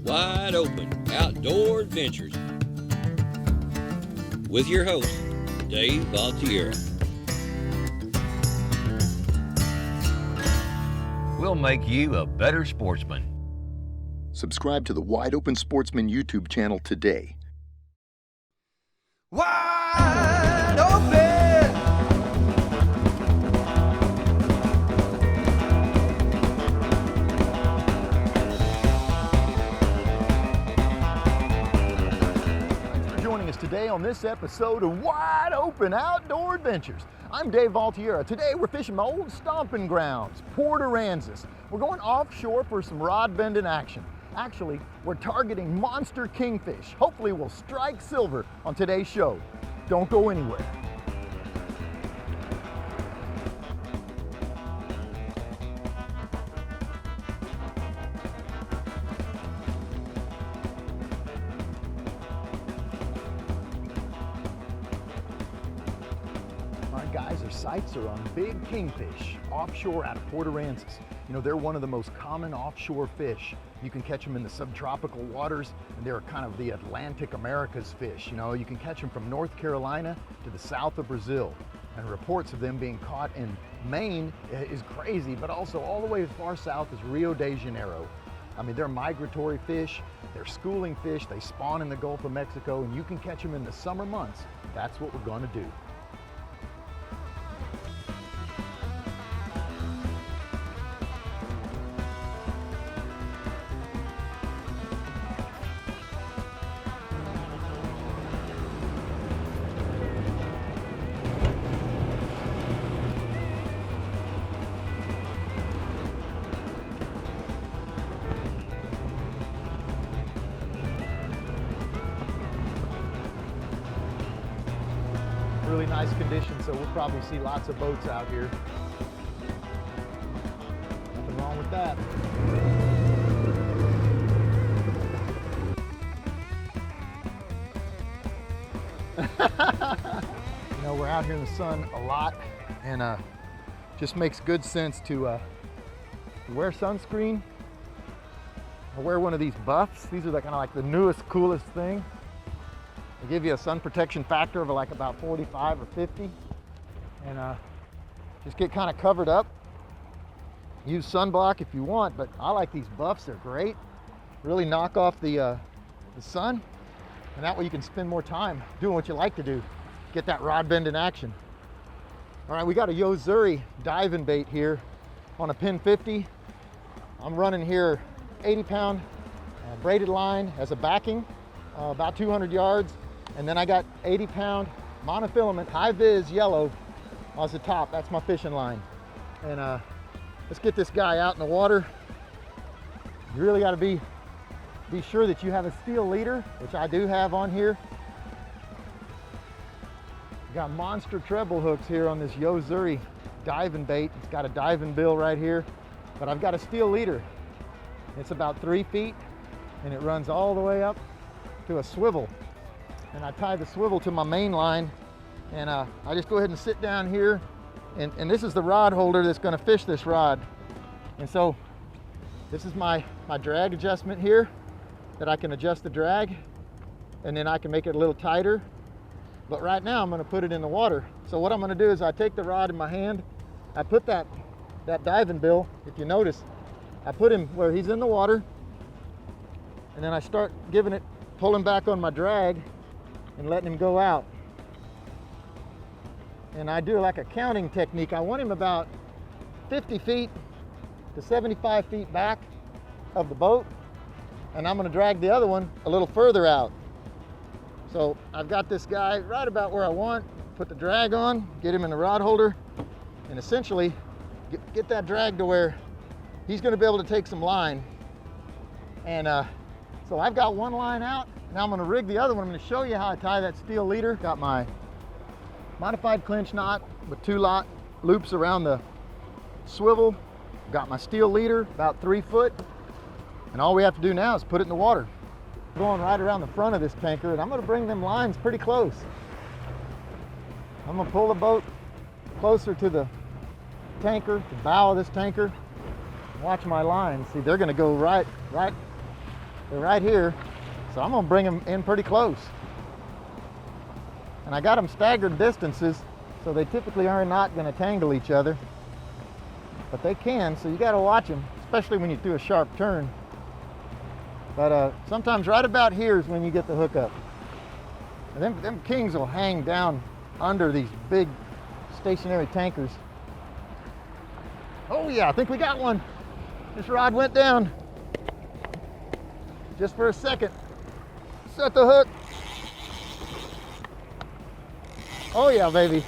Wide Open Outdoor Adventures with your host, Dave Valtiera. We'll make you a better sportsman. Subscribe to the Wide Open Sportsman YouTube channel today. Wide open. Thanks for joining us today on this episode of Wide Open Outdoor Adventures. I'm Dave Valtiera. Today we're fishing my old stomping grounds, Port Aransas. We're going offshore for some rod bending action. Actually, we're targeting monster kingfish. Hopefully we'll strike silver on today's show. Don't go anywhere. All right, guys, our sights are on big kingfish offshore out of Port Aransas. You know, they're one of the most common offshore fish. You can catch them in the subtropical waters, and they're kind of the Atlantic America's fish. You know, you can catch them from North Carolina to the south of Brazil. And reports of them being caught in Maine is crazy, but also all the way as far south as Rio de Janeiro. I mean, they're migratory fish, they're schooling fish, they spawn in the Gulf of Mexico, and you can catch them in the summer months. That's what we're gonna do. Really nice conditions, so we'll probably see lots of boats out here. Nothing wrong with that. You know, we're out here in the sun a lot, and just makes good sense to wear sunscreen or wear one of these buffs. These are kind of like the newest, coolest thing. They give you a sun protection factor of like about 45 or 50, and just get kind of covered up. Use sunblock if you want, but I like these buffs. They're great. Really knock off the sun, and that way you can spend more time doing what you like to do. Get that rod bend in action. All right, we got a Yozuri diving bait here on a Penn 50. I'm running here 80-pound braided line as a backing, about 200 yards. And then I got 80-pound monofilament high vis yellow as the top. That's my fishing line. And let's get this guy out in the water. You really got to be sure that you have a steel leader, which I do have on here. Got monster treble hooks here on this Yozuri diving bait. It's got a diving bill right here, but I've got a steel leader. It's about 3 feet, and it runs all the way up to a swivel. And I tie the swivel to my main line, and I just go ahead and sit down here, and this is the rod holder that's going to fish this rod. And so this is my drag adjustment here, that I can adjust the drag, and then I can make it a little tighter. But right now I'm going to put it in the water. So what I'm going to do is I take the rod in my hand, I put that diving bill, if you notice, I put him where he's in the water, and then I start pulling back on my drag and letting him go out. And I do like a counting technique. I want him about 50 feet to 75 feet back of the boat, and I'm going to drag the other one a little further out. So I've got this guy right about where I want, put the drag on, get him in the rod holder, and essentially get that drag to where he's going to be able to take some line. And so I've got one line out. Now I'm going to rig the other one. I'm going to show you how I tie that steel leader. Got my modified clinch knot with 2 loops around the swivel. Got my steel leader, about 3 foot. And all we have to do now is put it in the water. Going right around the front of this tanker, and I'm going to bring them lines pretty close. I'm going to pull the boat closer to the tanker, the bow of this tanker. Watch my lines. See, they're going to go right They're right here, so I'm gonna bring them in pretty close. And I got them staggered distances, so they typically are not gonna tangle each other, but they can, so you gotta watch them, especially when you do a sharp turn. But sometimes right about here is when you get the hookup. And them kings will hang down under these big stationary tankers. Oh yeah, I think we got one. This rod went down. Just for a second. Set the hook. Oh yeah, baby.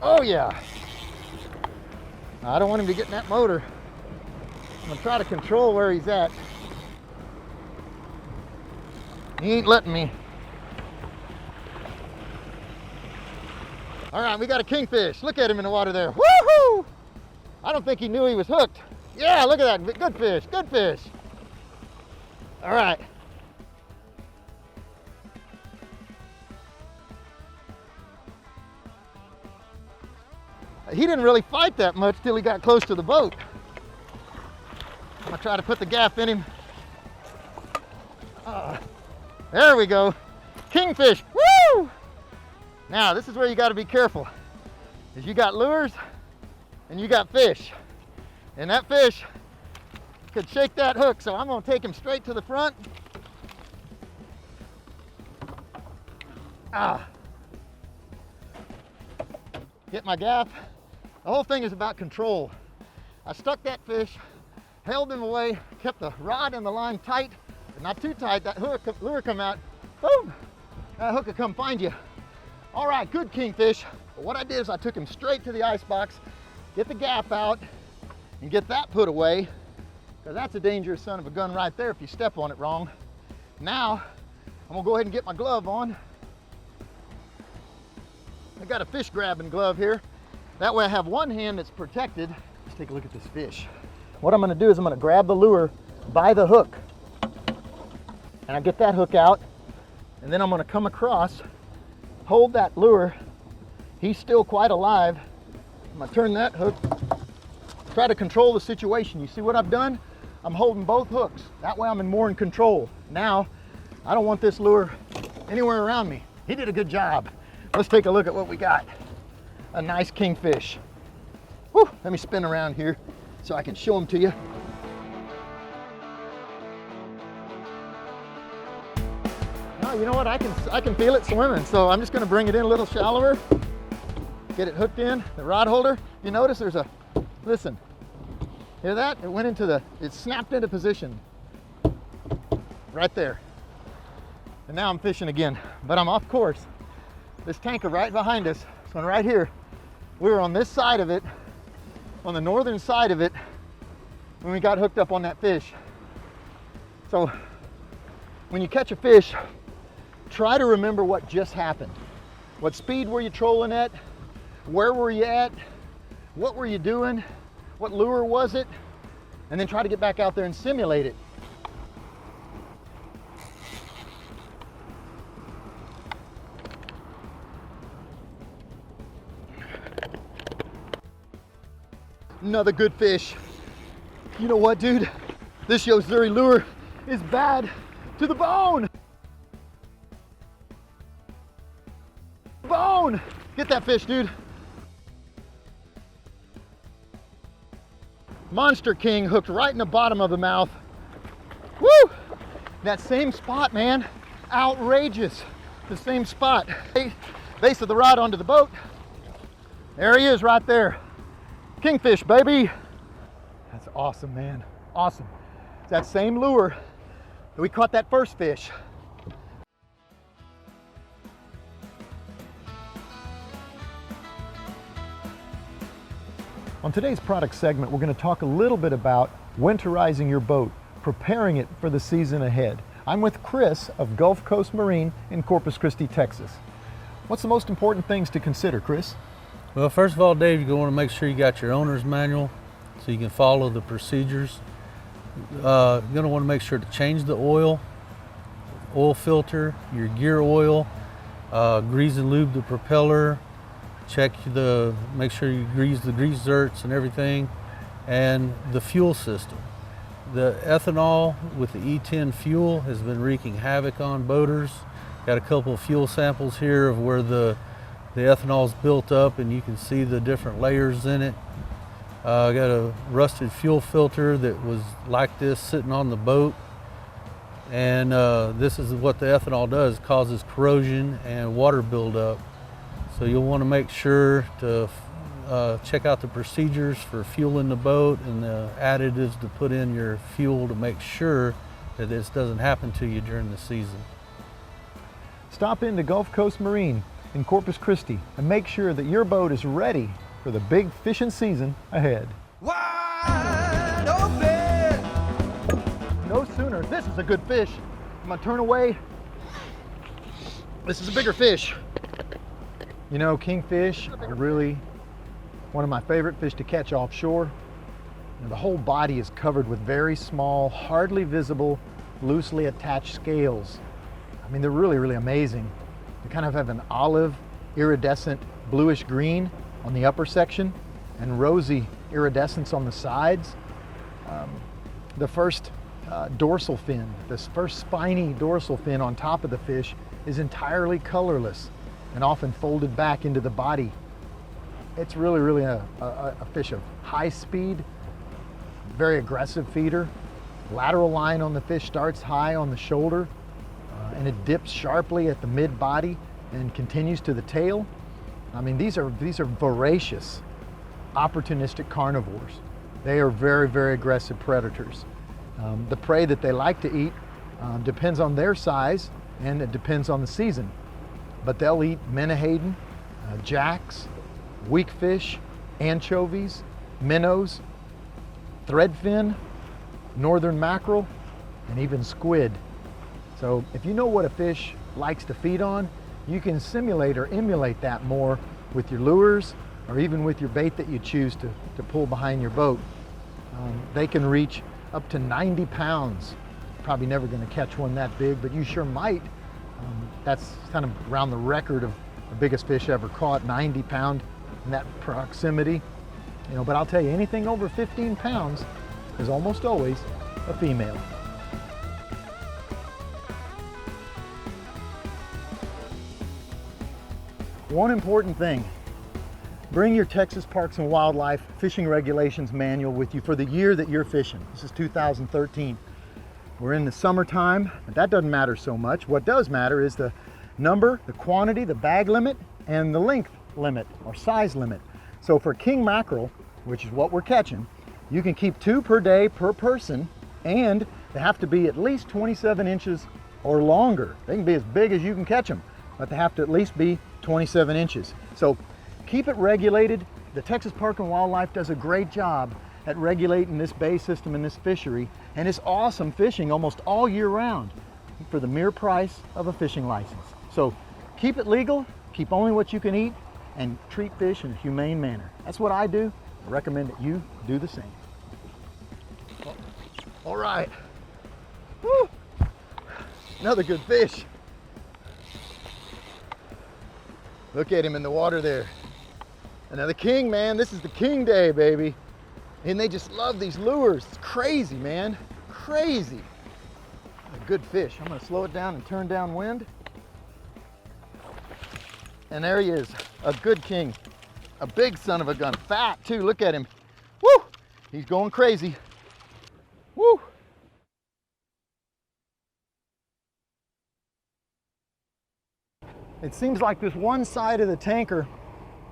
Oh yeah. I don't want him to get in that motor. I'm gonna try to control where he's at. He ain't letting me. All right, we got a kingfish. Look at him in the water there. Woohoo! I don't think he knew he was hooked. Yeah, look at that. Good fish, good fish. All right. He didn't really fight that much till he got close to the boat. I'm gonna try to put the gaff in him. There we go. Kingfish. Woo! Now, this is where you got to be careful. Is you got lures and you got fish. And that fish could shake that hook, so I'm going to take him straight to the front. Get my gaff. The whole thing is about control. I stuck that fish, held him away, kept the rod and the line tight, but not too tight. That lure come out, boom, that hook will come find you. All right, good kingfish. But what I did is I took him straight to the ice box, get the gaff out, and get that put away, because that's a dangerous son of a gun right there if you step on it wrong. Now, I'm gonna go ahead and get my glove on. I got a fish grabbing glove here. That way I have one hand that's protected. Let's take a look at this fish. What I'm gonna do is I'm gonna grab the lure by the hook, and I get that hook out, and then I'm gonna come across, hold that lure. He's still quite alive. I'm gonna turn that hook, try to control the situation. You see what I've done? I'm holding both hooks. That way I'm more in control. Now, I don't want this lure anywhere around me. He did a good job. Let's take a look at what we got. A nice kingfish. Whew, let me spin around here so I can show them to you. Oh, you know what? I can feel it swimming, so I'm just going to bring it in a little shallower. Get it hooked in the rod holder. You notice there's a, listen, hear that? It went into it snapped into position right there. And now I'm fishing again, but I'm off course. This tanker right behind us, this one right here, we were on this side of it, on the northern side of it, when we got hooked up on that fish. So when you catch a fish, try to remember what just happened. What speed were you trolling at? Where were you at? What were you doing? What lure was it? And then try to get back out there and simulate it. Another good fish. You know what, dude? This Yo-Zuri lure is bad to the bone. Bone! Get that fish, dude. Monster King hooked right in the bottom of the mouth. Woo! That same spot, man. Outrageous. The same spot. Base of the rod onto the boat. There he is right there. Kingfish, baby. That's awesome, man. Awesome. It's that same lure that we caught that first fish. On today's product segment, we're going to talk a little bit about winterizing your boat, preparing it for the season ahead. I'm with Chris of Gulf Coast Marine in Corpus Christi, Texas. What's the most important things to consider, Chris? Well, first of all, Dave, you're going to want to make sure you got your owner's manual so you can follow the procedures. You're going to want to make sure to change the oil filter, your gear oil, grease and lube the propeller, make sure you grease the grease zerks and everything, and the fuel system. The ethanol with the E10 fuel has been wreaking havoc on boaters. Got a couple of fuel samples here of where the ethanol's built up, and you can see the different layers in it. I got a rusted fuel filter that was like this sitting on the boat, and this is what the ethanol does, causes corrosion and water buildup. So you'll want to make sure to check out the procedures for fueling the boat and the additives to put in your fuel to make sure that this doesn't happen to you during the season. Stop into Gulf Coast Marine in Corpus Christi and make sure that your boat is ready for the big fishing season ahead. Wide open! No sooner, this is a good fish. I'm gonna turn away. This is a bigger fish. You know, kingfish are really one of my favorite fish to catch offshore. And the whole body is covered with very small, hardly visible, loosely attached scales. I mean, they're really, really amazing. They kind of have an olive, iridescent, bluish green on the upper section and rosy iridescence on the sides. The first dorsal fin, this first spiny dorsal fin on top of the fish is entirely colorless and often folded back into the body. It's really, really a fish of high speed, very aggressive feeder. Lateral line on the fish starts high on the shoulder and it dips sharply at the mid body and continues to the tail. I mean, these are voracious, opportunistic carnivores. They are very, very aggressive predators. The prey that they like to eat depends on their size and it depends on the season. But they'll eat menhaden, jacks, weakfish, anchovies, minnows, threadfin, northern mackerel, and even squid. So if you know what a fish likes to feed on, you can simulate or emulate that more with your lures or even with your bait that you choose to pull behind your boat. They can reach up to 90 pounds. Probably never going to catch one that big, but you sure might. That's kind of around the record of the biggest fish ever caught, 90 pound in that proximity. You know, but I'll tell you, anything over 15 pounds is almost always a female. One important thing, bring your Texas Parks and Wildlife Fishing Regulations Manual with you for the year that you're fishing. This is 2013. We're in the summertime, but that doesn't matter so much. What does matter is the number, the quantity, the bag limit, and the length limit or size limit. So for king mackerel, which is what we're catching, you can keep 2 per day per person, and they have to be at least 27 inches or longer. They can be as big as you can catch them, but they have to at least be 27 inches. So keep it regulated. The Texas Park and Wildlife does a great job at regulating this bay system and this fishery, and it's awesome fishing almost all year round for the mere price of a fishing license. So keep it legal, keep only what you can eat, and treat fish in a humane manner. That's what I do. I recommend that you do the same. All right. Woo! Another good fish. Look at him in the water there. Another king, man. This is the king day, baby. And they just love these lures. It's crazy, man. Crazy. A good fish. I'm gonna slow it down and turn downwind. And there he is, a good king. A big son of a gun, fat too, look at him. Woo! He's going crazy. Woo! It seems like this one side of the tanker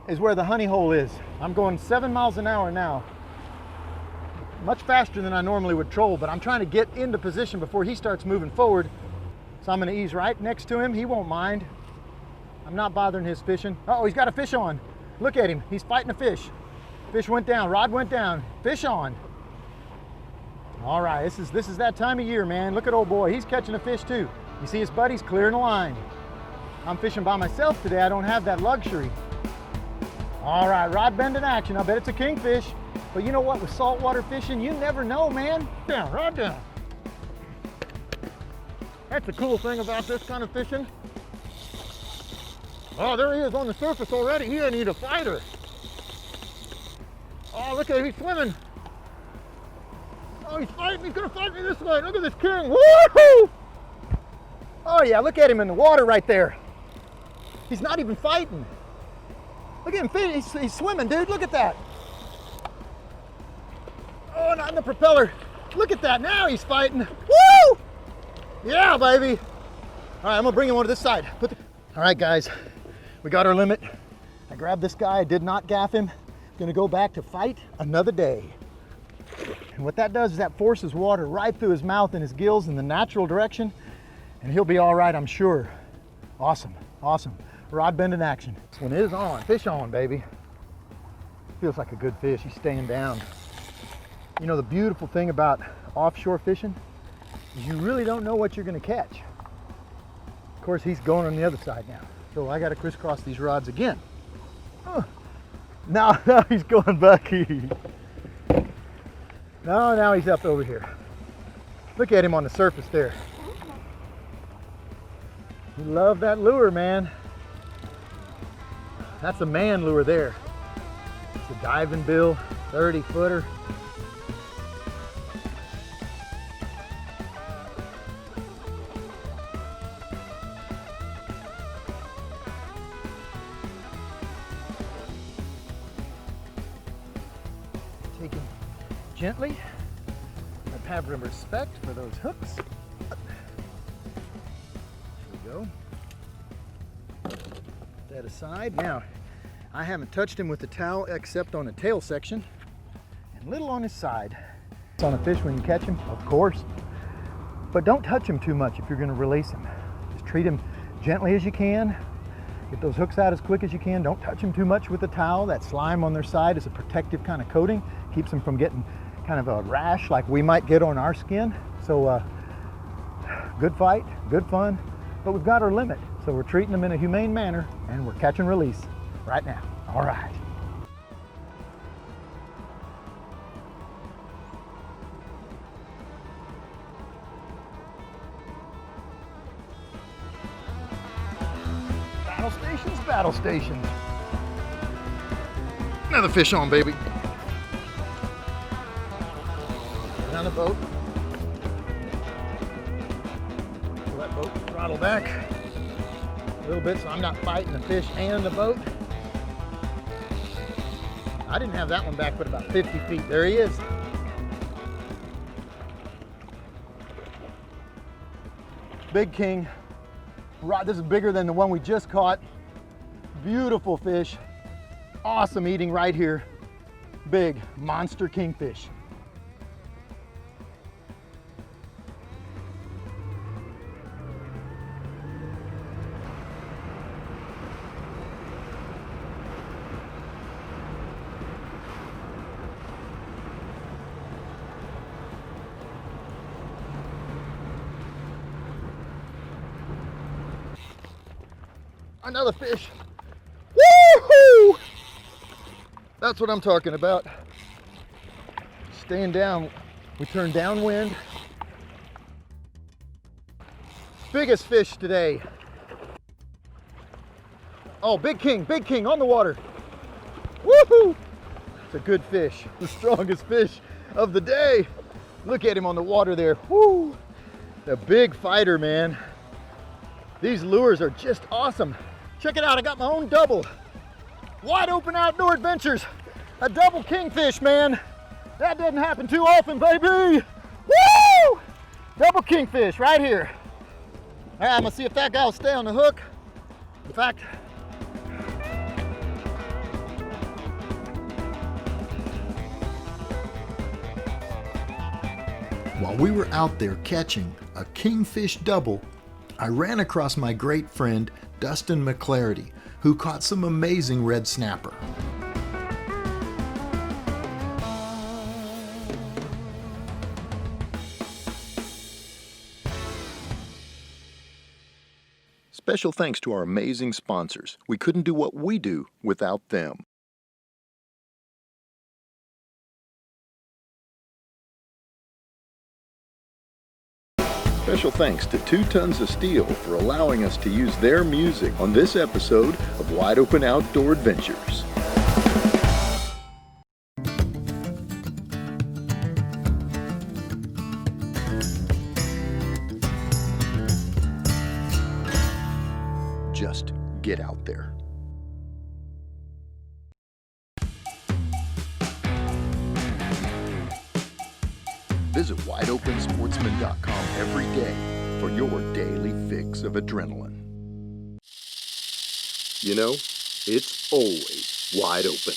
is where the honey hole is. I'm going 7 miles an hour now. Much faster than I normally would troll, but I'm trying to get into position before he starts moving forward. So I'm gonna ease right next to him. He won't mind. I'm not bothering his fishing. Uh-oh, he's got a fish on. Look at him, he's fighting a fish. Fish went down, rod went down, fish on. All right, this is that time of year, man. Look at old boy, he's catching a fish too. You see his buddies clearing the line. I'm fishing by myself today, I don't have that luxury. All right, rod bend in action. I bet it's a kingfish. But you know what, with saltwater fishing, you never know, man. Down, rod down. That's the cool thing about this kind of fishing. Oh, there he is on the surface already. He ain't a fighter. Oh, look at him, he's swimming. Oh, he's fighting. He's gonna fight me this way. Look at this king. Woohoo! Oh yeah, look at him in the water right there. He's not even fighting. Look at him, he's swimming, dude. Look at that. Oh, not in the propeller. Look at that, now he's fighting. Woo! Yeah, baby. All right, I'm gonna bring him over to this side. All right, guys, we got our limit. I grabbed this guy, I did not gaff him. Gonna go back to fight another day. And what that does is that forces water right through his mouth and his gills in the natural direction, and he'll be all right, I'm sure. Awesome, awesome. Rod bend in action. This one is on, fish on, baby. Feels like a good fish, he's staying down. You know, the beautiful thing about offshore fishing is you really don't know what you're gonna catch. Of course, he's going on the other side now. So I gotta crisscross these rods again. Now he's going back. Now he's up over here. Look at him on the surface there. You love that lure, man. That's a man lure there. It's a diving bill, 30-footer. Taking gently, but have respect for those hooks. There we go. Put that aside. Now, I haven't touched him with the towel except on the tail section and a little on his side. It's on a fish when you catch him, of course, but don't touch him too much if you're going to release him. Just treat him gently as you can. Get those hooks out as quick as you can. Don't touch them too much with the towel. That slime on their side is a protective kind of coating. Keeps them from getting kind of a rash like we might get on our skin. So good fight, good fun, but we've got our limit. So we're treating them in a humane manner and we're catch and release right now. All right. Battle stations, battle stations. Another fish on, baby. Get on the boat. Pull that boat throttle back a little bit so I'm not fighting the fish and the boat. I didn't have that one back but about 50 feet. There he is. Big king. Rod, this is bigger than the one we just caught. Beautiful fish. Awesome eating right here. Big monster kingfish. Another fish. Woohoo! That's what I'm talking about. Staying down. We turn downwind. Biggest fish today. Oh, big king on the water. Woohoo! It's a good fish. The strongest fish of the day. Look at him on the water there. Woo! The big fighter, man. These lures are just awesome. Check it out, I got my own double. Wide open outdoor adventures. A double kingfish, man. That doesn't happen too often, baby. Woo! Double kingfish right here. All right, I'm gonna see if that guy will stay on the hook. In fact, while we were out there catching a kingfish double, I ran across my great friend Dustin McClarity, who caught some amazing red snapper. Special thanks to our amazing sponsors. We couldn't do what we do without them. Special thanks to 2 Tons of Steel for allowing us to use their music on this episode of Wide Open Outdoor Adventures. just get out there. Visit wideopensportsman.com every day for your daily fix of adrenaline. You know, it's always wide open.